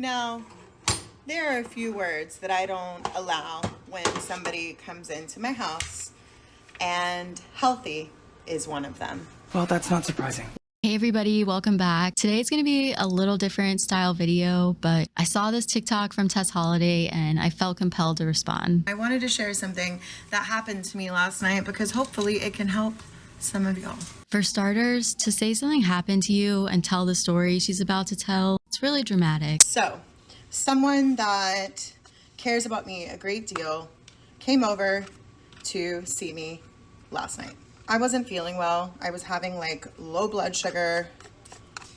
Now, there are a few words that I don't allow when somebody comes into my house, and healthy is one of them. Well, that's not surprising. Hey everybody, welcome back. Today's going to be a little different style video, but I saw this TikTok from Tess Holliday and I felt compelled to respond. I wanted to share something that happened to me last night because hopefully it can help some of y'all. For starters, to say something happened to you and tell the story she's about to tell, it's really dramatic. So, someone that cares about me a great deal came over to see me last night. I wasn't feeling well. I was having like low blood sugar,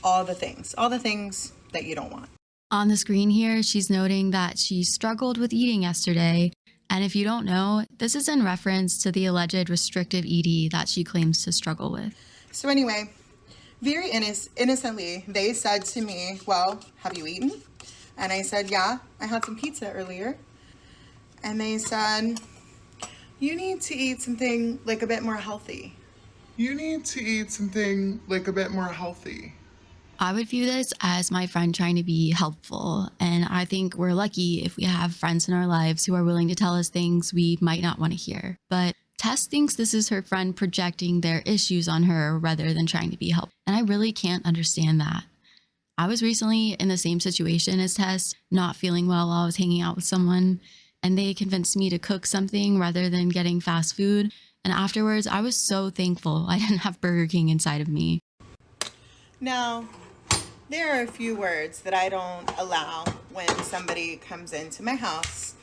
all the things that you don't want. On the screen here, she's noting that she struggled with eating yesterday. And if you don't know, this is in reference to the alleged restrictive ED that she claims to struggle with. So anyway, very innocently, they said to me, well, have you eaten? And I said, yeah, I had some pizza earlier. And they said, you need to eat something like a bit more healthy. You need to eat something like a bit more healthy. I would view this as my friend trying to be helpful, and I think we're lucky if we have friends in our lives who are willing to tell us things we might not want to hear. But Tess thinks this is her friend projecting their issues on her rather than trying to be helpful, and I really can't understand that. I was recently in the same situation as Tess, not feeling well while I was hanging out with someone, and they convinced me to cook something rather than getting fast food. And afterwards, I was so thankful I didn't have Burger King inside of me. Now, there are a few words that I don't allow when somebody comes into my house,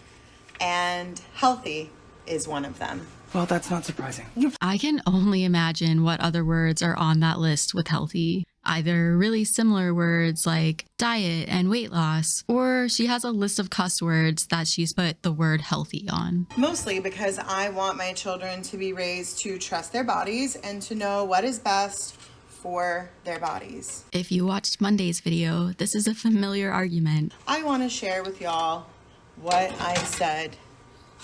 and healthy is one of them. Well, that's not surprising. I can only imagine what other words are on that list with healthy. Either really similar words like diet and weight loss, or she has a list of cuss words that she's put the word healthy on. Mostly because I want my children to be raised to trust their bodies and to know what is best for their bodies. If you watched Monday's video, this is a familiar argument. I want to share with y'all what I said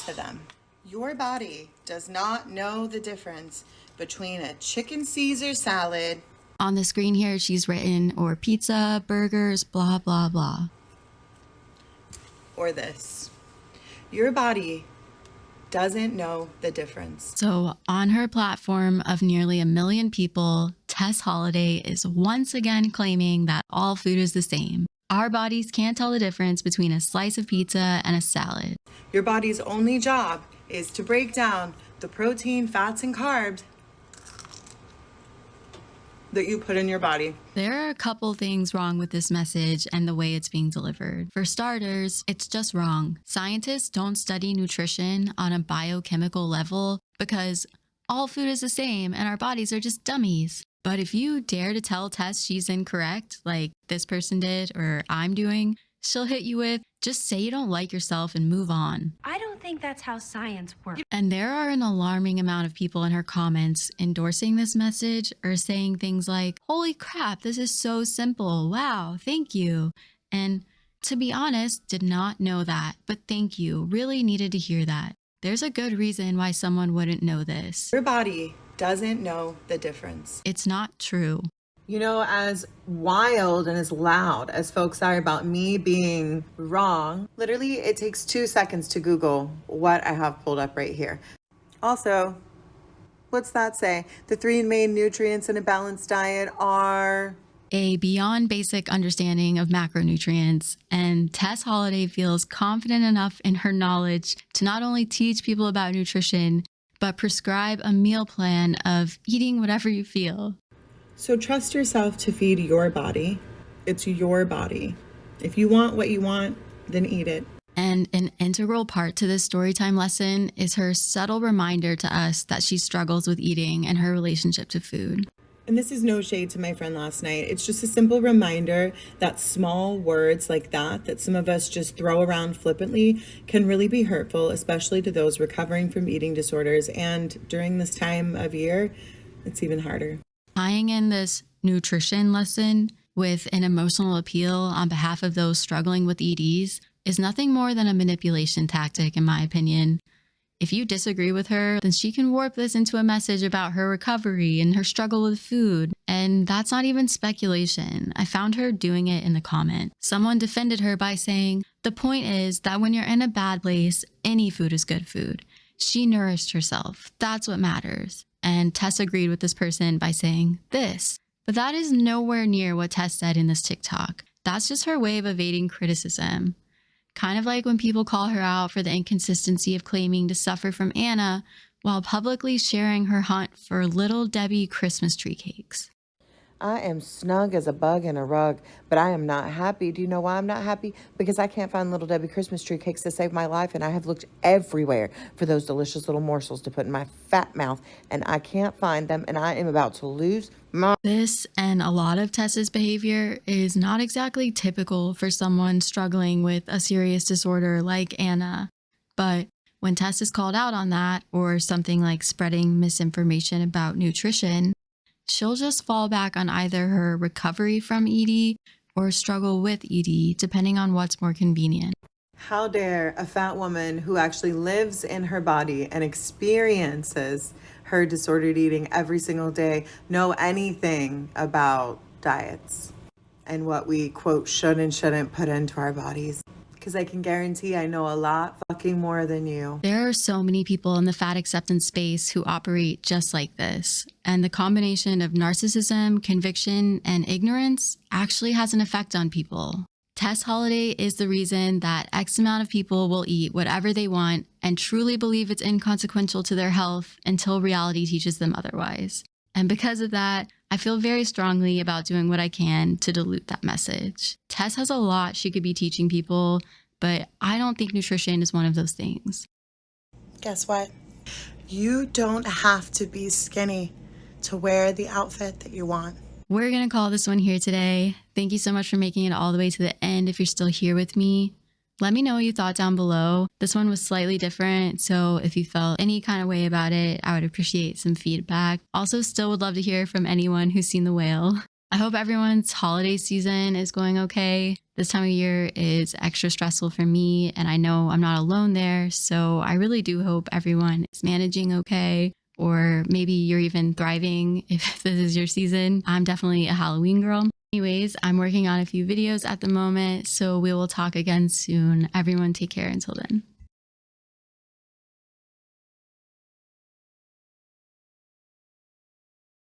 to them. Your body does not know the difference between a chicken Caesar salad. On the screen here, she's written, or pizza, burgers, blah, blah, blah. Or this. Your body doesn't know the difference. So on her platform of nearly 1 million people, Tess Holliday is once again claiming that all food is the same. Our bodies can't tell the difference between a slice of pizza and a salad. Your body's only job is to break down the protein, fats, and carbs that you put in your body. There are a couple things wrong with this message and the way it's being delivered. For starters, it's just wrong. Scientists don't study nutrition on a biochemical level because all food is the same and our bodies are just dummies. But if you dare to tell Tess she's incorrect, like this person did or I'm doing, she'll hit you with, just say you don't like yourself and move on. I don't think that's how science works. And there are an alarming amount of people in her comments endorsing this message or saying things like, holy crap, this is so simple. Wow, thank you. And to be honest, did not know that, but thank you. Really needed to hear that. There's a good reason why someone wouldn't know this. Your body doesn't know the difference. It's not true. You know, as wild and as loud as folks are about me being wrong, literally it takes 2 seconds to Google what I have pulled up right here. Also, what's that say? The 3 main nutrients in a balanced diet are... A beyond basic understanding of macronutrients, and Tess Holliday feels confident enough in her knowledge to not only teach people about nutrition, but prescribe a meal plan of eating whatever you feel. So trust yourself to feed your body. It's your body. If you want what you want, then eat it. And an integral part to this storytime lesson is her subtle reminder to us that she struggles with eating and her relationship to food. And this is no shade to my friend last night. It's just a simple reminder that small words like that some of us just throw around flippantly can really be hurtful, especially to those recovering from eating disorders. And during this time of year, it's even harder. Tying in this nutrition lesson with an emotional appeal on behalf of those struggling with EDs is nothing more than a manipulation tactic, in my opinion. If you disagree with her, then she can warp this into a message about her recovery and her struggle with food. And that's not even speculation. I found her doing it in the comment. Someone defended her by saying, "The point is that when you're in a bad place, any food is good food. She nourished herself. That's what matters." And Tess agreed with this person by saying this. But that is nowhere near what Tess said in this TikTok. That's just her way of evading criticism. Kind of like when people call her out for the inconsistency of claiming to suffer from Anna while publicly sharing her hunt for Little Debbie Christmas tree cakes. I am snug as a bug in a rug, but I am not happy. Do you know why I'm not happy? Because I can't find Little Debbie Christmas tree cakes to save my life, and I have looked everywhere for those delicious little morsels to put in my fat mouth, and I can't find them, and I am about to lose my... This and a lot of Tess's behavior is not exactly typical for someone struggling with a serious disorder like Anna. But when Tess is called out on that, or something like spreading misinformation about nutrition, she'll just fall back on either her recovery from ED or struggle with ED, depending on what's more convenient. How dare a fat woman who actually lives in her body and experiences her disordered eating every single day know anything about diets and what we, quote, should and shouldn't put into our bodies? Because I can guarantee I know a lot fucking more than you. There are so many people in the fat acceptance space who operate just like this. And the combination of narcissism, conviction, and ignorance actually has an effect on people. Tess Holliday is the reason that X amount of people will eat whatever they want and truly believe it's inconsequential to their health until reality teaches them otherwise. And because of that, I feel very strongly about doing what I can to dilute that message. Tess has a lot she could be teaching people, but I don't think nutrition is one of those things. Guess what? You don't have to be skinny to wear the outfit that you want. We're going to call this one here today. Thank you so much for making it all the way to the end if you're still here with me. Let me know what you thought down below. This one was slightly different, so if you felt any kind of way about it, I would appreciate some feedback. Also, still would love to hear from anyone who's seen The Whale. I hope everyone's holiday season is going okay. This time of year is extra stressful for me, and I know I'm not alone there, so I really do hope everyone is managing okay, or maybe you're even thriving if this is your season. I'm definitely a Halloween girl. Anyways, I'm working on a few videos at the moment, so we will talk again soon. Everyone take care until then.